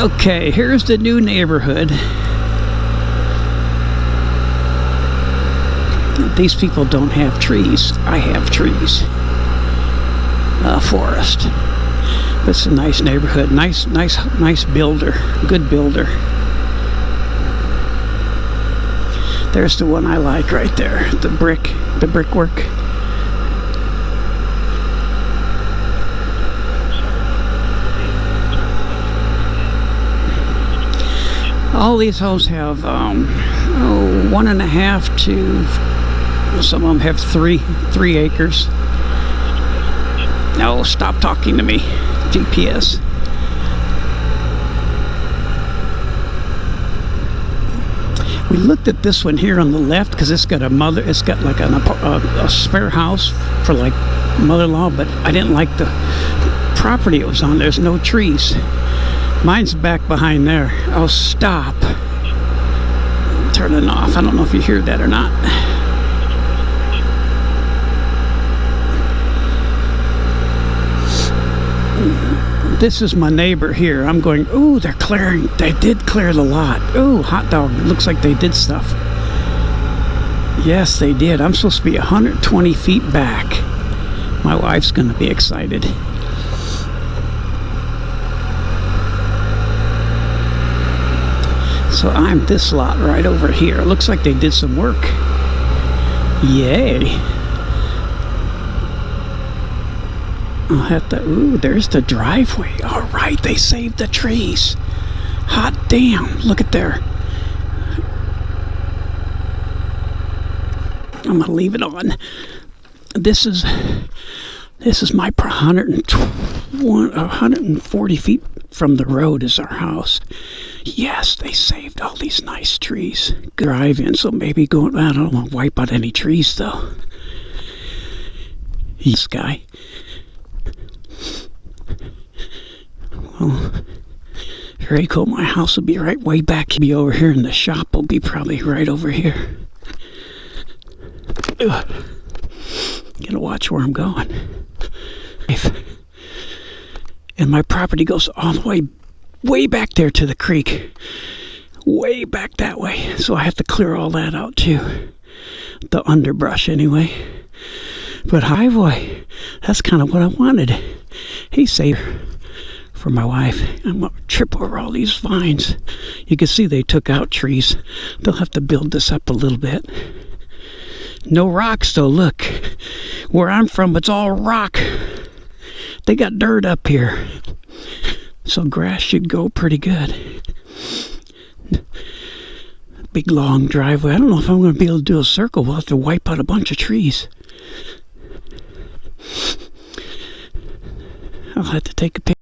Okay, here's the new neighborhood. These people don't have trees. I have trees. Forest. But it's a nice neighborhood. Nice builder. Good builder. There's the one I like right there. The brickwork. All these homes have 1.5 to, some of them have 3 acres. No, stop talking to me, GPS. We looked at this one here on the left because it's got like a spare house for like mother-in-law, but I didn't like the property it was on. There's no trees. Mine's back behind there. Oh, stop. Turn it off. I don't know if you hear that or not. This is my neighbor here. I'm going, ooh, they're clearing. They did clear the lot. Ooh, hot dog. It looks like they did stuff. Yes, they did. I'm supposed to be 120 feet back. My wife's going to be excited. So I'm this lot right over here. It looks like they did some work. Yay. I'll have to, ooh, there's the driveway. All right, they saved the trees. Hot damn, look at there. I'm gonna leave it on. This is my 140 feet from the road is our house. Yes, they saved all these nice trees. Drive in, so maybe going, I don't want to wipe out any trees though. This guy. Well, very cool. My house will be right way back. Be over here, and the shop will be probably right over here. Ugh. Gotta watch where I'm going. And my property goes all the way back there to the creek. Way back that way. So I have to clear all that out too. The underbrush anyway. But highway, that's kind of what I wanted. He's safe for my wife. I'm going to trip over all these vines. You can see they took out trees. They'll have to build this up a little bit. No rocks though, look. Where I'm from, it's all rock. They got dirt up here. So grass should go pretty good. Big long driveway. I don't know if I'm going to be able to do a circle. We'll have to wipe out a bunch of trees. I'll have to take a picture.